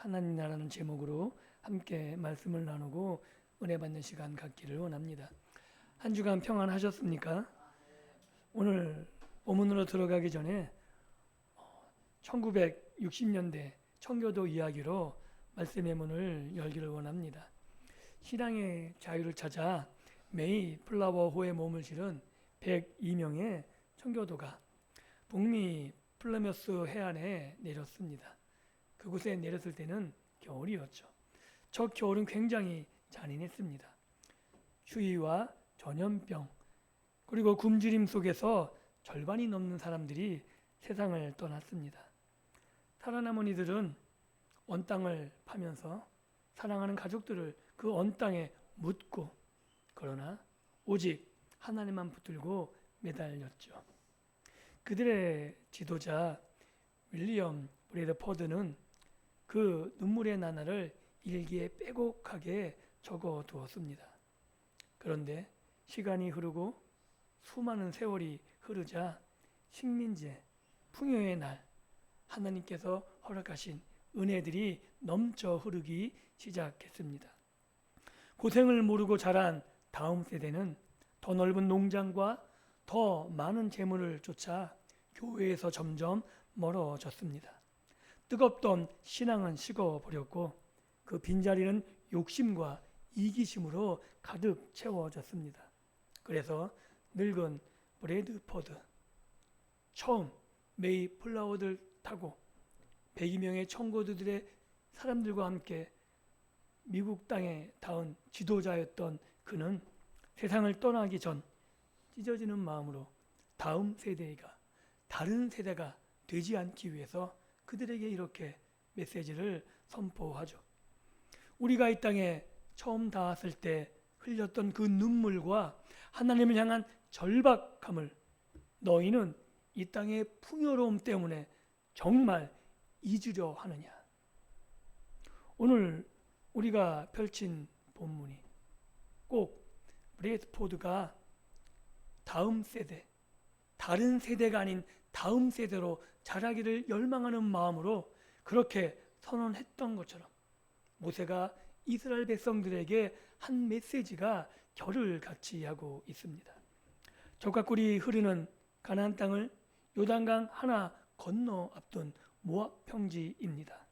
하나님 나라는 제목으로 함께 말씀을 나누고 은혜 받는 시간 갖기를 원합니다. 한 주간 평안하셨습니까? 오늘 본문으로 들어가기 전에 1960년대 청교도 이야기로 말씀의 문을 열기를 원합니다. 신앙의 자유를 찾아 메이 플라워호에 몸을 실은 102명의 청교도가 북미 플라머스 해안에 내렸습니다. 그곳에 내렸을 때는 겨울이었죠. 첫 겨울은 굉장히 잔인했습니다. 추위와 전염병 그리고 굶주림 속에서 절반이 넘는 사람들이 세상을 떠났습니다. 살아남은 이들은 언 땅을 파면서 사랑하는 가족들을 그 언 땅에 묻고, 그러나 오직 하나님만 붙들고 매달렸죠. 그들의 지도자 윌리엄 브래드포드는 그 눈물의 나날을 일기에 빼곡하게 적어 두었습니다. 그런데 시간이 흐르고 수많은 세월이 흐르자 식민지의 풍요의 날, 하나님께서 허락하신 은혜들이 넘쳐 흐르기 시작했습니다. 고생을 모르고 자란 다음 세대는 더 넓은 농장과 더 많은 재물을 쫓아 교회에서 점점 멀어졌습니다. 뜨겁던 신앙은 식어버렸고 그 빈자리는 욕심과 이기심으로 가득 채워졌습니다. 그래서 늙은 브래드포드, 처음 메이 플라워를 타고 102명의 청교도들의 사람들과 함께 미국 땅에 닿은 지도자였던 그는 세상을 떠나기 전 찢어지는 마음으로 다음 세대가 다른 세대가 되지 않기 위해서 그들에게 이렇게 메시지를 선포하죠. 우리가 이 땅에 처음 닿았을 때 흘렸던 그 눈물과 하나님을 향한 절박함을 너희는 이 땅의 풍요로움 때문에 정말 잊으려 하느냐. 오늘 우리가 펼친 본문이 꼭 브래드포드가 다음 세대, 다른 세대가 아닌 다음 세대로 자라기를 열망하는 마음으로 그렇게 선언했던 것처럼 모세가 이스라엘 백성들에게 한 메시지가 결을 같이 하고 있습니다. 적과 꿀이 흐르는 가나안 땅을 요단강 하나 건너 앞둔 모압 평지입니다.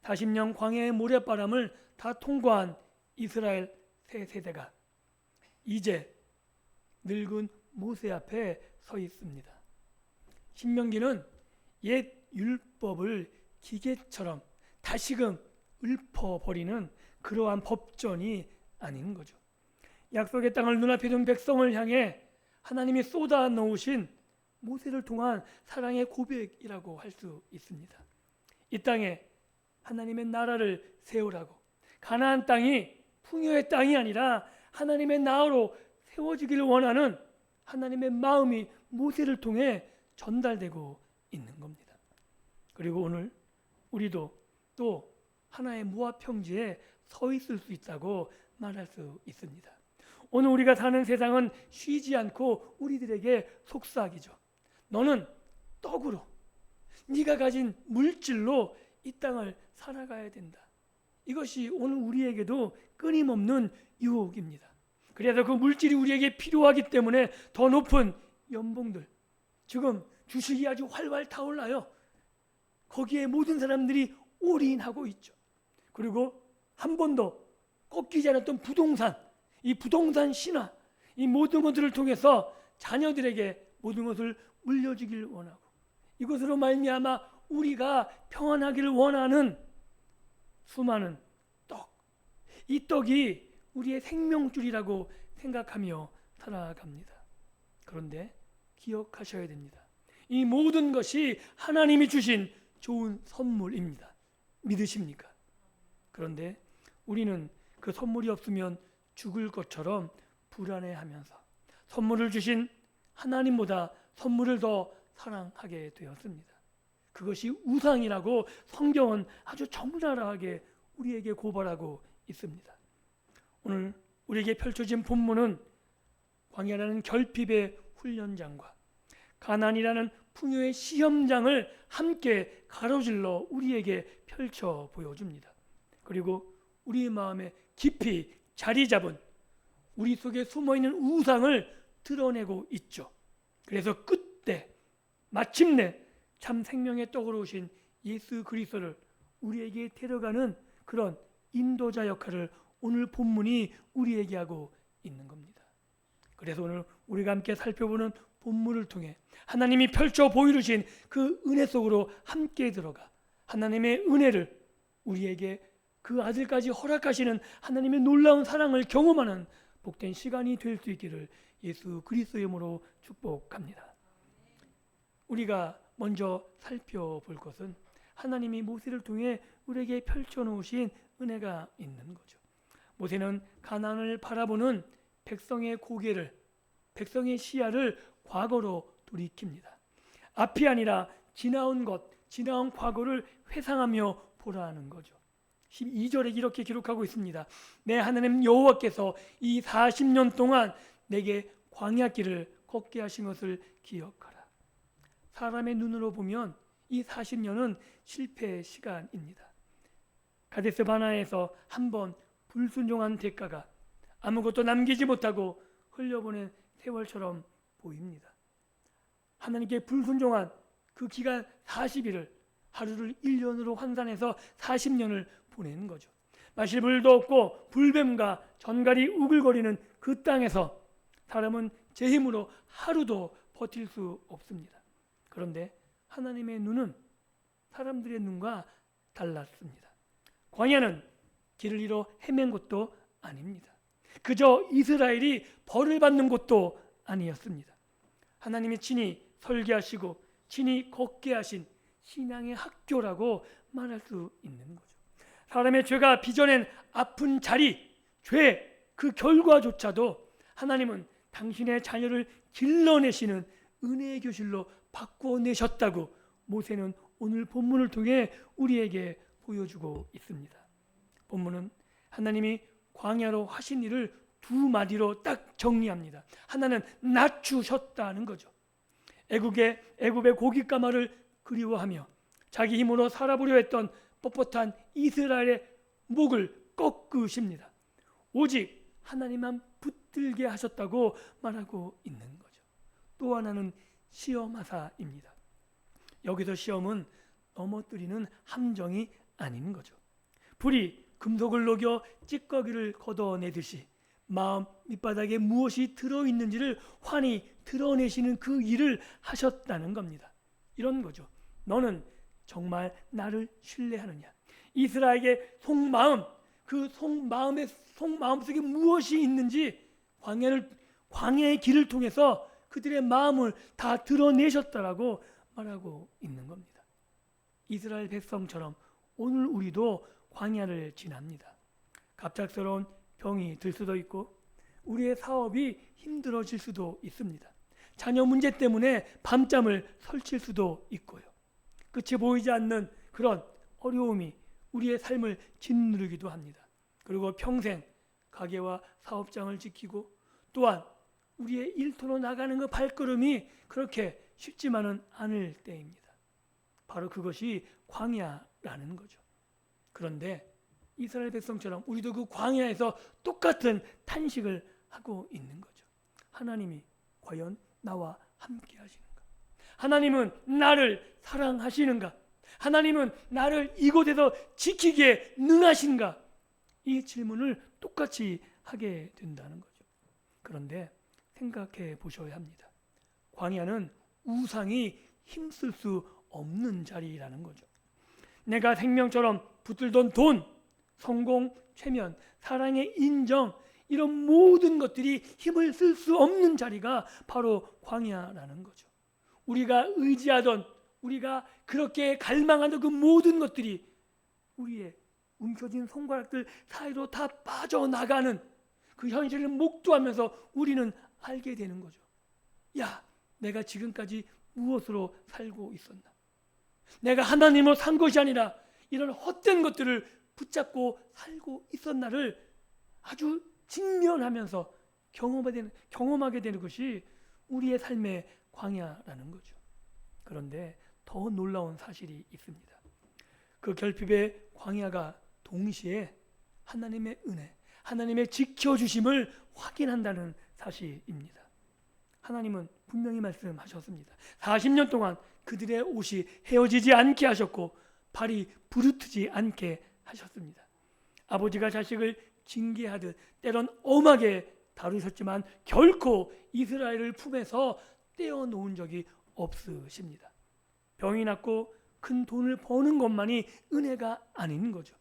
40년 광야의 모래바람을 다 통과한 이스라엘 새 세대가 이제 늙은 모세 앞에 서 있습니다. 신명기는 옛 율법을 기계처럼 다시금 읊어버리는 그러한 법전이 아닌 거죠. 약속의 땅을 눈앞에 둔 백성을 향해 하나님이 쏟아 놓으신 모세를 통한 사랑의 고백이라고 할 수 있습니다. 이 땅에 하나님의 나라를 세우라고, 가나안 땅이 풍요의 땅이 아니라 하나님의 나라로 세워지기를 원하는 하나님의 마음이 모세를 통해 전달되고 있는 겁니다. 그리고 오늘 우리도 또 하나의 모압 평지에 서 있을 수 있다고 말할 수 있습니다. 오늘 우리가 사는 세상은 쉬지 않고 우리들에게 속삭이죠. 너는 떡으로, 네가 가진 물질로 이 땅을 살아가야 된다. 이것이 오늘 우리에게도 끊임없는 유혹입니다. 그래서 그 물질이 우리에게 필요하기 때문에 더 높은 연봉들, 지금 주식이 아주 활활 타올라요. 거기에 모든 사람들이 올인하고 있죠. 그리고 한 번도 꺾이지 않았던 부동산, 이 부동산 신화, 이 모든 것들을 통해서 자녀들에게 모든 것을 물려주길 원하고, 이것으로 말미암아 우리가 평안하기를 원하는 수많은 떡, 이 떡이 우리의 생명줄이라고 생각하며 살아갑니다. 그런데 기억하셔야 됩니다. 이 모든 것이 하나님이 주신 좋은 선물입니다. 믿으십니까? 그런데 우리는 그 선물이 없으면 죽을 것처럼 불안해하면서 선물을 주신 하나님보다 선물을 더 사랑하게 되었습니다. 그것이 우상이라고 성경은 아주 적나라하게 우리에게 고발하고 있습니다. 오늘 우리에게 펼쳐진 본문은 광야라는 결핍의 훈련장과 가나안이라는 풍요의 시험장을 함께 가로질러 우리에게 펼쳐 보여줍니다. 그리고 우리 마음에 깊이 자리 잡은 우리 속에 숨어있는 우상을 드러내고 있죠. 그래서 끝내 마침내 참 생명의 떡으로 오신 예수 그리스도를 우리에게 데려가는 그런 인도자 역할을 오늘 본문이 우리에게 하고 있는 겁니다. 그래서 오늘 우리가 함께 살펴보는 본문을 통해 하나님이 펼쳐 보여주신 그 은혜 속으로 함께 들어가 하나님의 은혜를 우리에게 그 아들까지 허락하시는 하나님의 놀라운 사랑을 경험하는 복된 시간이 될 수 있기를 예수 그리스도의 이름으로 축복합니다. 우리가 먼저 살펴볼 것은 하나님이 모세를 통해 우리에게 펼쳐놓으신 은혜가 있는 거죠. 모세는 가나안을 바라보는 백성의 고개를, 백성의 시야를 과거로 돌이킵니다. 앞이 아니라 지나온 것, 지나온 과거를 회상하며 보라는 거죠. 12절에 이렇게 기록하고 있습니다. 내 하나님 여호와께서 이 40년 동안 내게 광야길을 걷게 하신 것을 기억하라. 사람의 눈으로 보면 이 40년은 실패의 시간입니다. 가데스 바네아에서 한번 불순종한 대가가 아무것도 남기지 못하고 흘려보낸 세월처럼 보입니다. 하나님께 불순종한 그 기간 40일을 하루를 1년으로 환산해서 40년을 보내는 거죠. 마실 물도 없고 불뱀과 전갈이 우글거리는 그 땅에서 사람은 제 힘으로 하루도 버틸 수 없습니다. 그런데 하나님의 눈은 사람들의 눈과 달랐습니다. 광야는 길을 잃어 헤맨 곳도 아닙니다. 그저 이스라엘이 벌을 받는 곳도 아니었습니다. 하나님이 친히 설계하시고 친히 걷게 하신 신앙의 학교라고 말할 수 있는 거죠. 사람의 죄가 빚어낸 아픈 자리, 죄, 그 결과조차도 하나님은 당신의 자녀를 길러내시는 은혜의 교실로 바꿔내셨다고 모세는 오늘 본문을 통해 우리에게 보여주고 있습니다. 본문은 하나님이 광야로 하신 일을 두 마디로 딱 정리합니다. 하나는 낮추셨다는 거죠. 애굽의 고깃가마를 그리워하며 자기 힘으로 살아보려 했던 뻣뻣한 이스라엘의 목을 꺾으십니다. 오직 하나님만 붙들게 하셨다고 말하고 있는 거죠. 또 하나는 시험하사입니다. 여기서 시험은 넘어뜨리는 함정이 아닌 거죠. 불이 금속을 녹여 찌꺼기를 걷어내듯이 마음 밑바닥에 무엇이 들어있는지를 환히 드러내시는 그 일을 하셨다는 겁니다. 이런 거죠. 너는 정말 나를 신뢰하느냐? 이스라엘의 속마음, 그 속마음 속에 무엇이 있는지 광야의 길을 통해서 그들의 마음을 다 드러내셨다라고 말하고 있는 겁니다. 이스라엘 백성처럼 오늘 우리도 광야를 지납니다. 갑작스러운 병이 들 수도 있고 우리의 사업이 힘들어질 수도 있습니다. 자녀 문제 때문에 밤잠을 설칠 수도 있고요. 끝이 보이지 않는 그런 어려움이 우리의 삶을 짓누르기도 합니다. 그리고 평생 가게와 사업장을 지키고 또한 우리의 일터로 나가는 그 발걸음이 그렇게 쉽지만은 않을 때입니다. 바로 그것이 광야라는 거죠. 그런데 이스라엘 백성처럼 우리도 그 광야에서 똑같은 탄식을 하고 있는 거죠. 하나님이 과연 나와 함께 하시는가? 하나님은 나를 사랑하시는가? 하나님은 나를 이곳에서 지키기에 능하신가? 이 질문을 똑같이 하게 된다는 거죠. 그런데 생각해 보셔야 합니다. 광야는 우상이 힘쓸 수 없는 자리라는 거죠. 내가 생명처럼 붙들던 돈, 성공, 최면, 사랑의 인정 이런 모든 것들이 힘을 쓸 수 없는 자리가 바로 광야라는 거죠. 우리가 의지하던 우리가 그렇게 갈망하던 그 모든 것들이 우리의 움켜진 손가락들 사이로 다 빠져나가는 그 현실을 목도하면서 우리는 알게 되는 거죠. 야, 내가 지금까지 무엇으로 살고 있었나? 내가 하나님으로 산 것이 아니라 이런 헛된 것들을 붙잡고 살고 있었나를 아주 직면하면서 경험하게 되는 것이 우리의 삶의 광야라는 거죠. 그런데 더 놀라운 사실이 있습니다. 그 결핍의 광야가 동시에 하나님의 은혜, 하나님의 지켜주심을 확인한다는 사실입니다. 하나님은 분명히 말씀하셨습니다. 40년 동안 그들의 옷이 헤어지지 않게 하셨고 발이 부르트지 않게 하셨습니다. 아버지가 자식을 징계하듯 때론 엄하게 다루셨지만 결코 이스라엘을 품에서 떼어놓은 적이 없으십니다. 병이 낫고 큰 돈을 버는 것만이 은혜가 아닌 거죠.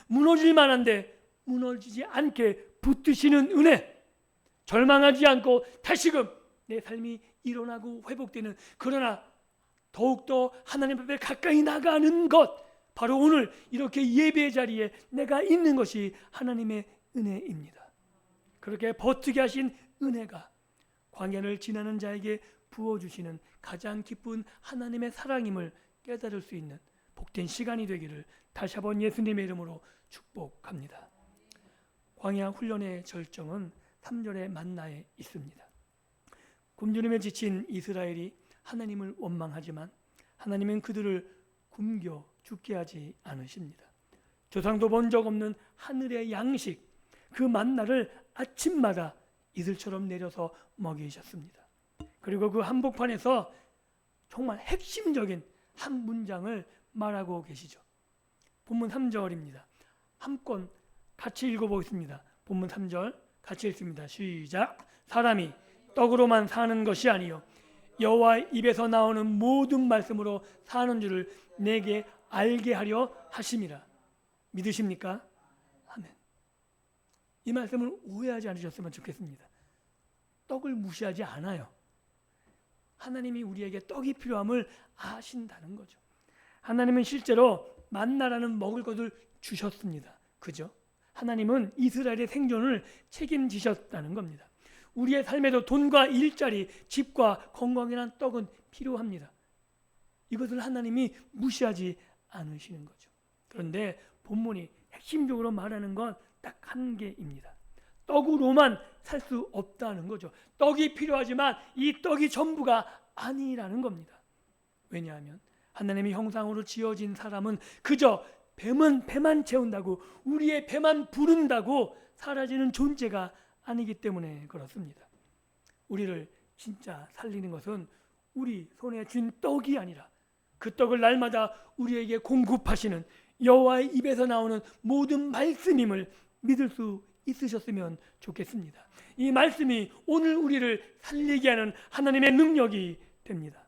무너질 만한데 무너지지 않게 붙드시는 은혜, 절망하지 않고 다시금 내 삶이 일어나고 회복되는, 그러나 더욱더 하나님 앞에 가까이 나가는 것, 바로 오늘 이렇게 예배 자리에 내가 있는 것이 하나님의 은혜입니다. 그렇게 버티게 하신 은혜가 광야를 지나는 자에게 부어주시는 가장 기쁜 하나님의 사랑임을 깨달을 수 있는 복된 시간이 되기를 다시 한번 예수님의 이름으로 축복합니다. 광야 훈련의 절정은 3절의 만나에 있습니다. 굶주림에 지친 이스라엘이 하나님을 원망하지만 하나님은 그들을 굶겨 죽게 하지 않으십니다. 조상도 본 적 없는 하늘의 양식, 그 만나를 아침마다 이슬처럼 내려서 먹이셨습니다. 그리고 그 한복판에서 정말 핵심적인 한 문장을 말하고 계시죠. 본문 3절입니다. 한권 같이 읽어보겠습니다. 본문 3절 같이 읽습니다. 시작. 사람이 떡으로만 사는 것이 아니요 여호와의 입에서 나오는 모든 말씀으로 사는 줄을 내게 알게 하려 하심이라. 믿으십니까? 아멘. 이 말씀을 오해하지 않으셨으면 좋겠습니다. 떡을 무시하지 않아요. 하나님이 우리에게 떡이 필요함을 아신다는 거죠. 하나님은 실제로 만나라는 먹을 것을 주셨습니다. 그죠? 하나님은 이스라엘의 생존을 책임지셨다는 겁니다. 우리의 삶에도 돈과 일자리, 집과 건강이란 떡은 필요합니다. 이것을 하나님이 무시하지 않으시는 거죠. 그런데 본문이 핵심적으로 말하는 건 딱 한 개입니다. 떡으로만 살 수 없다는 거죠. 떡이 필요하지만 이 떡이 전부가 아니라는 겁니다. 왜냐하면 하나님의 형상으로 지어진 사람은 그저 배만 채운다고, 우리의 배만 부른다고 사라지는 존재가 아니기 때문에 그렇습니다. 우리를 진짜 살리는 것은 우리 손에 쥔 떡이 아니라 그 떡을 날마다 우리에게 공급하시는 여호와의 입에서 나오는 모든 말씀임을 믿을 수 있으셨으면 좋겠습니다. 이 말씀이 오늘 우리를 살리게 하는 하나님의 능력이 됩니다.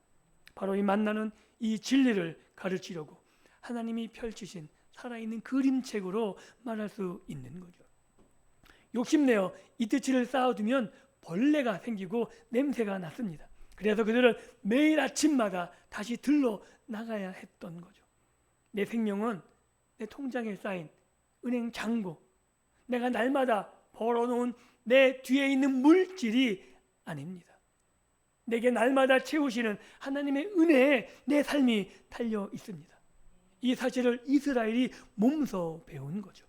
바로 이 만나는 이 진리를 가르치려고 하나님이 펼치신 살아있는 그림책으로 말할 수 있는 거죠. 욕심내어 이틀치를 쌓아두면 벌레가 생기고 냄새가 났습니다. 그래서 그들은 매일 아침마다 다시 들러 나가야 했던 거죠. 내 생명은 내 통장에 쌓인 은행 잔고, 내가 날마다 벌어놓은 내 뒤에 있는 물질이 아닙니다. 내게 날마다 채우시는 하나님의 은혜에 내 삶이 달려 있습니다. 이 사실을 이스라엘이 몸소 배운 거죠.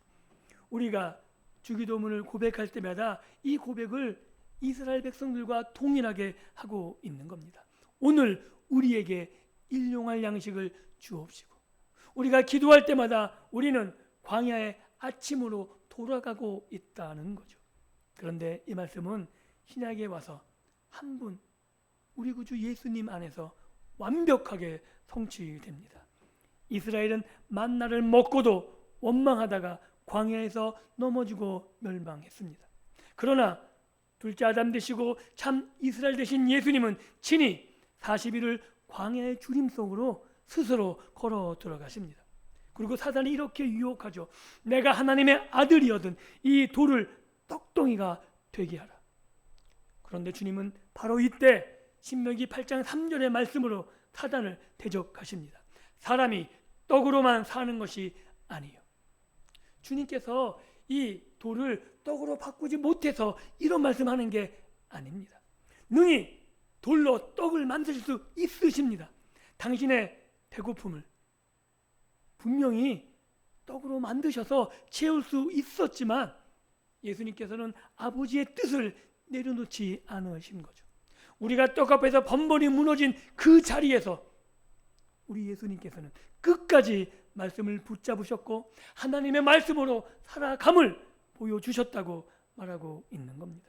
우리가 주기도문을 고백할 때마다 이 고백을 이스라엘 백성들과 동일하게 하고 있는 겁니다. 오늘 우리에게 일용할 양식을 주옵시고, 우리가 기도할 때마다 우리는 광야의 아침으로 돌아가고 있다는 거죠. 그런데 이 말씀은 신약에 와서 한 분, 우리 구주 예수님 안에서 완벽하게 성취됩니다. 이스라엘은 만나를 먹고도 원망하다가 광야에서 넘어지고 멸망했습니다. 그러나 둘째 아담 되시고 참 이스라엘 되신 예수님은 친히 40일을 광야의 주림 속으로 스스로 걸어 들어가십니다. 그리고 사단이 이렇게 유혹하죠. 내가 하나님의 아들이거든 이 돌을 떡덩이가 되게 하라. 그런데 주님은 바로 이때 신명기 8장 3절의 말씀으로 사단을 대적하십니다. 사람이 떡으로만 사는 것이 아니요. 주님께서 이 돌을 떡으로 바꾸지 못해서 이런 말씀하는 게 아닙니다. 능히 돌로 떡을 만드실 수 있으십니다. 당신의 배고픔을 분명히 떡으로 만드셔서 채울 수 있었지만 예수님께서는 아버지의 뜻을 내려놓지 않으신 거죠. 우리가 떡 앞에서 번번이 무너진 그 자리에서 우리 예수님께서는 끝까지 말씀을 붙잡으셨고 하나님의 말씀으로 살아감을 보여주셨다고 말하고 있는 겁니다.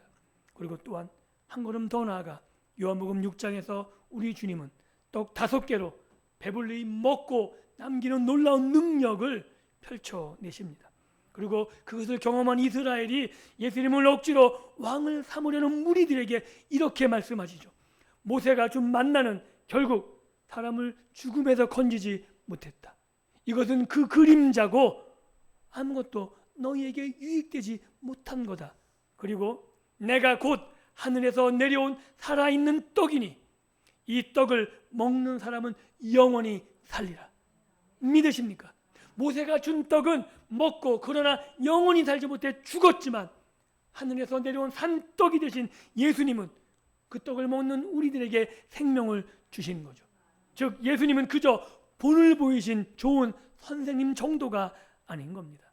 그리고 또한 한 걸음 더 나아가 요한복음 6장에서 우리 주님은 떡 5개로 배불리 먹고 남기는 놀라운 능력을 펼쳐내십니다. 그리고 그것을 경험한 이스라엘이 예수님을 억지로 왕을 삼으려는 무리들에게 이렇게 말씀하시죠. 모세가 준 만나는 결국 사람을 죽음에서 건지지 못했다. 이것은 그 그림자고 아무것도 너희에게 유익되지 못한 거다. 그리고 내가 곧 하늘에서 내려온 살아있는 떡이니 이 떡을 먹는 사람은 영원히 살리라. 믿으십니까? 모세가 준 떡은 먹고 그러나 영원히 살지 못해 죽었지만 하늘에서 내려온 산떡이 되신 예수님은 그 떡을 먹는 우리들에게 생명을 주신 거죠. 즉 예수님은 그저 본을 보이신 좋은 선생님 정도가 아닌 겁니다.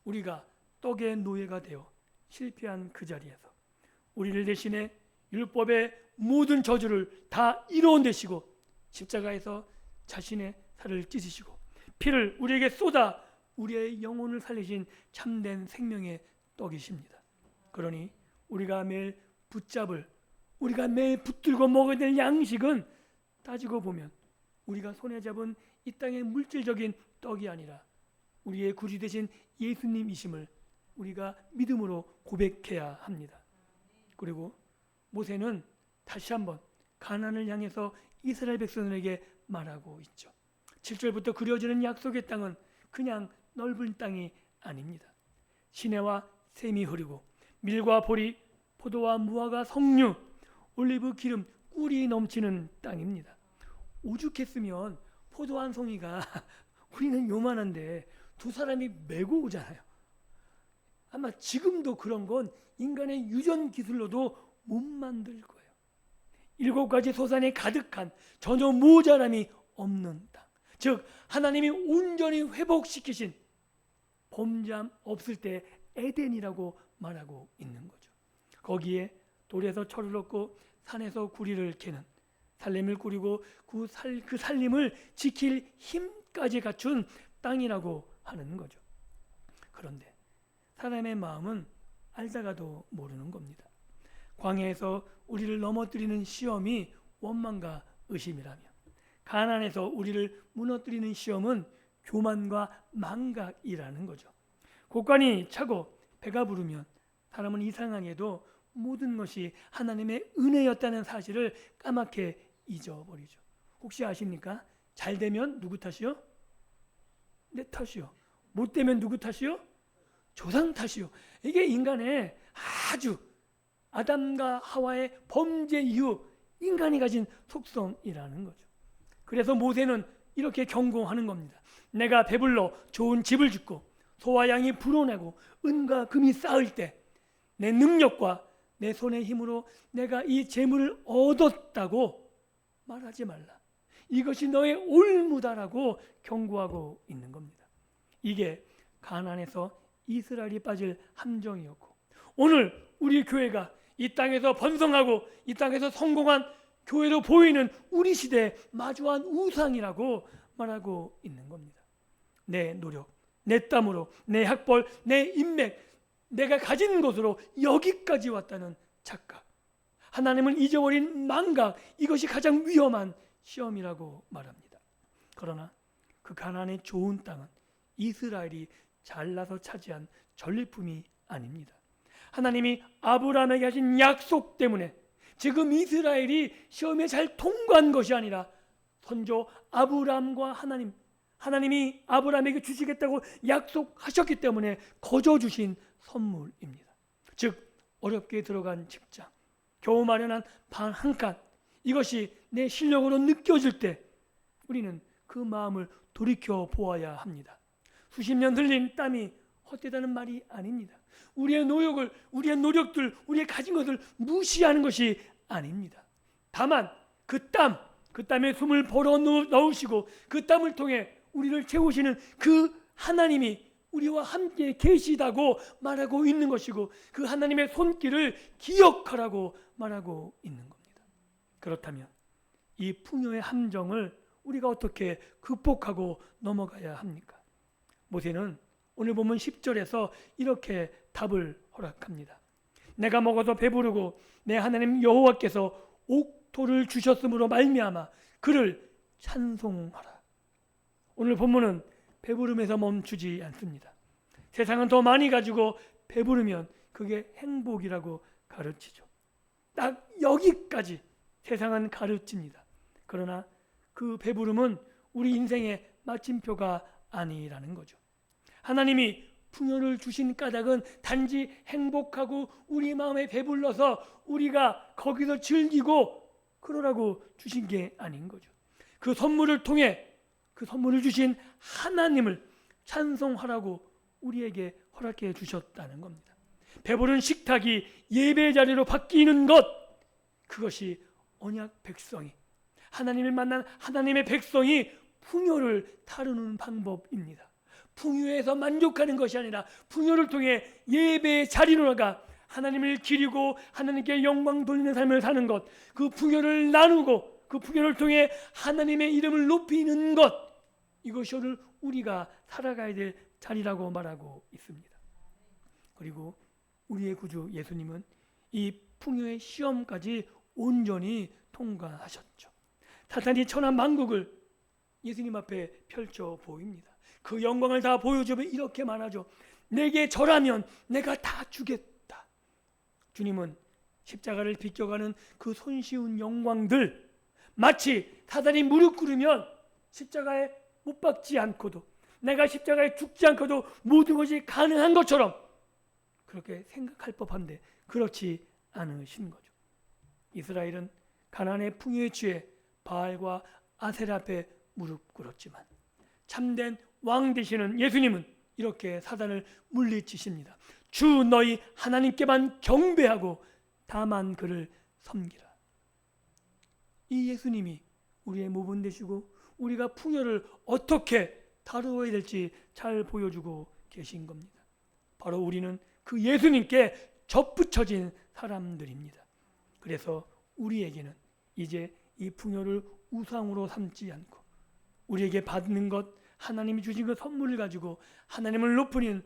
우리가 떡의 노예가 되어 실패한 그 자리에서 우리를 대신해 율법의 모든 저주를 다 이루어내시고 십자가에서 자신의 살을 찢으시고 피를 우리에게 쏟아 우리의 영혼을 살리신 참된 생명의 떡이십니다. 그러니 우리가 매일 붙들고 먹어야 될 양식은 따지고 보면 우리가 손에 잡은 이 땅의 물질적인 떡이 아니라 우리의 구주 되신 예수님이심을 우리가 믿음으로 고백해야 합니다. 그리고 모세는 다시 한번 가나안을 향해서 이스라엘 백성에게 말하고 있죠. 7절부터 그려지는 약속의 땅은 그냥 넓은 땅이 아닙니다. 시내와 샘이 흐르고 밀과 보리, 포도와 무화과 석류, 올리브 기름, 꿀이 넘치는 땅입니다. 오죽했으면 포도 한 송이가 우리는 요만한데 두 사람이 메고 오잖아요. 아마 지금도 그런 건 인간의 유전 기술로도 못 만들 거예요. 7가지 소산이 가득한 전혀 모자람이 없는 땅. 즉 하나님이 온전히 회복시키신 범죄함 없을 때 에덴이라고 말하고 있는 거죠. 거기에 돌에서 철을 얻고 산에서 구리를 캐는 살림을 꾸리고 그 살림을 지킬 힘까지 갖춘 땅이라고 하는 거죠. 그런데 사람의 마음은 알다가도 모르는 겁니다. 광야에서 우리를 넘어뜨리는 시험이 원망과 의심이라면 가나안에서 우리를 무너뜨리는 시험은 교만과 망각이라는 거죠. 곡간이 차고 배가 부르면 사람은 이상하게도 모든 것이 하나님의 은혜였다는 사실을 까맣게 잊어버리죠. 혹시 아십니까? 잘 되면 누구 탓이요? 내 탓이요. 못 되면 누구 탓이요? 조상 탓이요. 이게 인간의 아주 아담과 하와의 범죄 이후 인간이 가진 속성이라는 거죠. 그래서 모세는 이렇게 경고하는 겁니다. 내가 배불러 좋은 집을 짓고 소와 양이 불어내고 은과 금이 쌓을 때 내 능력과 내 손의 힘으로 내가 이 재물을 얻었다고 말하지 말라. 이것이 너의 올무다라고 경고하고 있는 겁니다. 이게 가나안에서 이스라엘이 빠질 함정이었고 오늘 우리 교회가 이 땅에서 번성하고 이 땅에서 성공한 교회로 보이는 우리 시대에 마주한 우상이라고 말하고 있는 겁니다. 내 노력, 내 땀으로, 내 학벌, 내 인맥, 내가 가진 것으로 여기까지 왔다는 착각, 하나님을 잊어버린 망각, 이것이 가장 위험한 시험이라고 말합니다. 그러나 그 가나안의 좋은 땅은 이스라엘이 잘나서 차지한 전리품이 아닙니다. 하나님이 아브라함에게 하신 약속 때문에 지금 이스라엘이 시험에 잘 통과한 것이 아니라 선조 아브라함과 하나님이 아브라함에게 주시겠다고 약속하셨기 때문에 거저 주신 선물입니다. 즉 어렵게 들어간 직장, 겨우 마련한 방 한 칸, 이것이 내 실력으로 느껴질 때 우리는 그 마음을 돌이켜 보아야 합니다. 수십 년 흘린 땀이 헛되다는 말이 아닙니다. 우리의 노력을, 우리의 노력들, 우리의 가진 것을 무시하는 것이 아닙니다. 다만 그 땀에 숨을 벌어 넣으시고 그 땀을 통해 우리를 채우시는 그 하나님이 우리와 함께 계시다고 말하고 있는 것이고 그 하나님의 손길을 기억하라고 말하고 있는 겁니다. 그렇다면 이 풍요의 함정을 우리가 어떻게 극복하고 넘어가야 합니까? 모세는 오늘 보면 10절에서 이렇게 답을 허락합니다. 내가 먹어서 배부르고 내 하나님 여호와께서 옥토를 주셨으므로 말미암아 그를 찬송하라. 오늘 본문은 배부름에서 멈추지 않습니다. 세상은 더 많이 가지고 배부르면 그게 행복이라고 가르치죠. 딱 여기까지 세상은 가르칩니다. 그러나 그 배부름은 우리 인생의 마침표가 아니라는 거죠. 하나님이 풍요를 주신 까닭은 단지 행복하고 우리 마음에 배불러서 우리가 거기서 즐기고 그러라고 주신 게 아닌 거죠. 그 선물을 통해 그 선물을 주신 하나님을 찬송하라고 우리에게 허락해 주셨다는 겁니다. 배부른 식탁이 예배 자리로 바뀌는 것, 그것이 언약 백성이, 하나님을 만난 하나님의 백성이 풍요를 다루는 방법입니다. 풍요에서 만족하는 것이 아니라 풍요를 통해 예배의 자리로 나가 하나님을 기리고 하나님께 영광 돌리는 삶을 사는 것, 그 풍요를 나누고 그 풍요를 통해 하나님의 이름을 높이는 것, 이것이 오늘 우리가 살아가야 될 자리라고 말하고 있습니다. 그리고 우리의 구주 예수님은 이 풍요의 시험까지 온전히 통과하셨죠. 사탄이 천하 만국을 예수님 앞에 펼쳐 보입니다. 그 영광을 다 보여주면 이렇게 말하죠. 내게 절하면 내가 다 주겠다. 주님은 십자가를 비껴가는 그 손쉬운 영광들, 마치 사단이 무릎 꿇으면 십자가에 못 박지 않고도, 내가 십자가에 죽지 않고도 모든 것이 가능한 것처럼 그렇게 생각할 법한데 그렇지 않으신 거죠. 이스라엘은 가나안의 풍요에 취해 바알과 아세라 앞에 무릎 꿇었지만 참된 왕 되시는 예수님은 이렇게 사단을 물리치십니다. 주 너희 하나님께만 경배하고 다만 그를 섬기라. 이 예수님이 우리의 모분 되시고 우리가 풍요를 어떻게 다루어야 될지 잘 보여주고 계신 겁니다. 바로 우리는 그 예수님께 접붙여진 사람들입니다. 그래서 우리에게는 이제 이 풍요를 우상으로 삼지 않고 우리에게 받는 것, 하나님이 주신 그 선물을 가지고 하나님을 높이는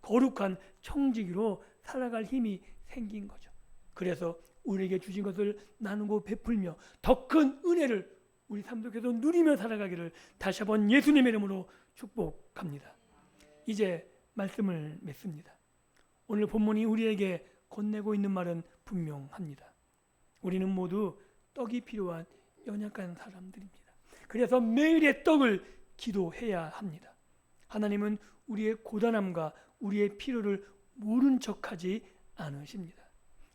거룩한 청지기로 살아갈 힘이 생긴 거죠. 그래서 우리에게 주신 것을 나누고 베풀며 더 큰 은혜를 우리 삶 속에서 누리며 살아가기를 다시 한번 예수님의 이름으로 축복합니다. 이제 말씀을 맺습니다. 오늘 본문이 우리에게 건네고 있는 말은 분명합니다. 우리는 모두 떡이 필요한 연약한 사람들입니다. 그래서 매일의 떡을 기도해야 합니다. 하나님은 우리의 고단함과 우리의 필요를 모른 척하지 않으십니다.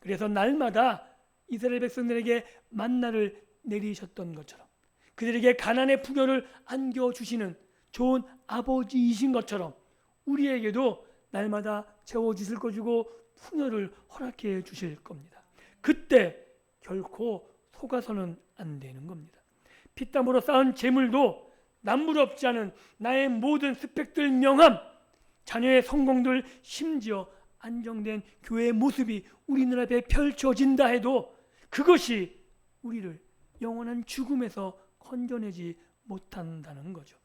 그래서 날마다 이스라엘 백성들에게 만나를 내리셨던 것처럼, 그들에게 가난의 풍요를 안겨주시는 좋은 아버지이신 것처럼 우리에게도 날마다 채워주실 것이고 풍요를 허락해 주실 겁니다. 그때 결코 속아서는 안 되는 겁니다. 피땀으로 쌓은 재물도 남부럽지 않은 나의 모든 스펙들 명함, 자녀의 성공들, 심지어 안정된 교회의 모습이 우리 눈앞에 펼쳐진다 해도 그것이 우리를 영원한 죽음에서 건져내지 못한다는 거죠.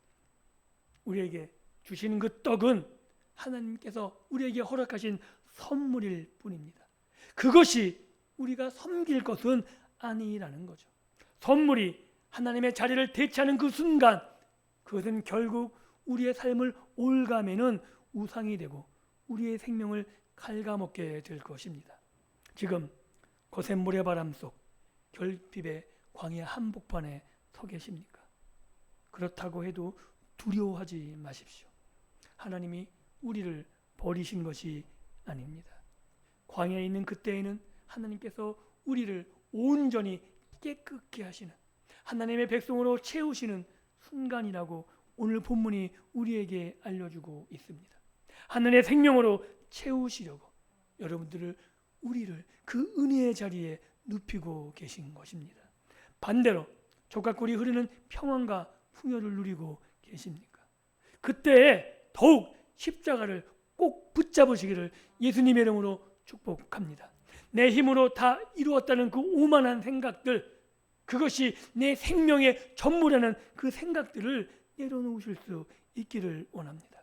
우리에게 주시는 그 떡은 하나님께서 우리에게 허락하신 선물일 뿐입니다. 그것이 우리가 섬길 것은 아니라는 거죠. 선물이 하나님의 자리를 대체하는 그 순간 그것은 결국 우리의 삶을 올가매는 우상이 되고 우리의 생명을 갉아먹게 될 것입니다. 지금 거센 모래바람 속 결핍의 광야 한복판에 서 계십니까? 그렇다고 해도 두려워하지 마십시오. 하나님이 우리를 버리신 것이 아닙니다. 광야에 있는 그때에는 하나님께서 우리를 온전히 깨끗게 하시는, 하나님의 백성으로 채우시는 순간이라고 오늘 본문이 우리에게 알려주고 있습니다. 하늘의 생명으로 채우시려고 우리를 그 은혜의 자리에 눕히고 계신 것입니다. 반대로 족같골이 흐르는 평안과 풍요를 누리고 계십니까? 그때 더욱 십자가를 꼭 붙잡으시기를 예수님의 이름으로 축복합니다. 내 힘으로 다 이루었다는 그 오만한 생각들, 그것이 내 생명의 전부라는 그 생각들을 내려놓으실 수 있기를 원합니다.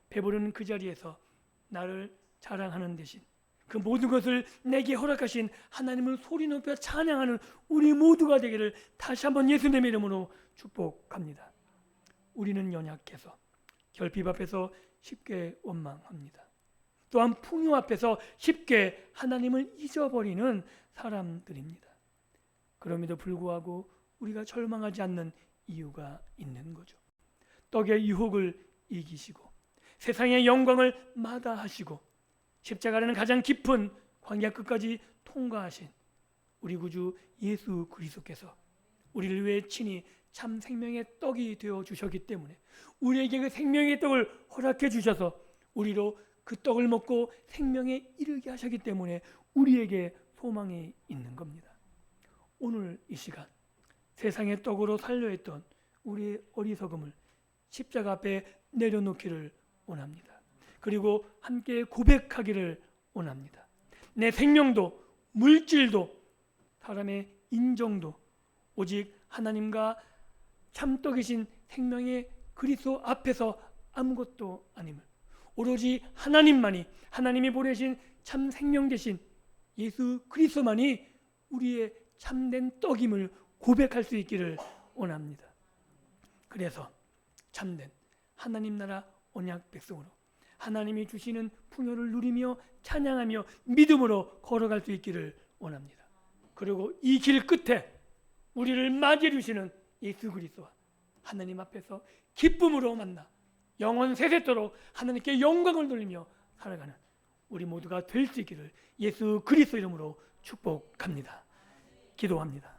배부른 그 자리에서 나를 자랑하는 대신 그 모든 것을 내게 허락하신 하나님을 소리 높여 찬양하는 우리 모두가 되기를 다시 한번 예수님의 이름으로 축복합니다. 우리는 연약해서 결핍 앞에서 쉽게 원망합니다. 또한 풍요 앞에서 쉽게 하나님을 잊어버리는 사람들입니다. 그럼에도 불구하고 우리가 절망하지 않는 이유가 있는 거죠. 떡의 유혹을 이기시고 세상의 영광을 마다하시고 십자가라는 가장 깊은 광야 끝까지 통과하신 우리 구주 예수 그리스도께서 우리를 위해 친히 참 생명의 떡이 되어 주셨기 때문에 우리에게 그 생명의 떡을 허락해 주셔서 우리로 그 떡을 먹고 생명에 이르게 하셨기 때문에 우리에게 소망이 있는 겁니다. 오늘 이 시간 세상의 떡으로 살려 했던 우리의 어리석음을 십자가 앞에 내려놓기를 원합니다. 그리고 함께 고백하기를 원합니다. 내 생명도 물질도 사람의 인정도 오직 하나님과 참떡이신 생명의 그리스도 앞에서 아무것도 아님을 오로지 하나님만이 하나님이 보내신 참 생명 되신 예수 그리스도만이 우리의 참된 떡임을 고백할 수 있기를 원합니다. 그래서 참된 하나님 나라 언약 백성으로 하나님이 주시는 풍요를 누리며 찬양하며 믿음으로 걸어갈 수 있기를 원합니다. 그리고 이 길 끝에 우리를 맞이해 주시는 예수 그리스도와 하나님 앞에서 기쁨으로 만나 영원 세세토록 하나님께 영광을 돌리며 살아가는 우리 모두가 될 수 있기를 예수 그리스도 이름으로 축복합니다. 기도합니다.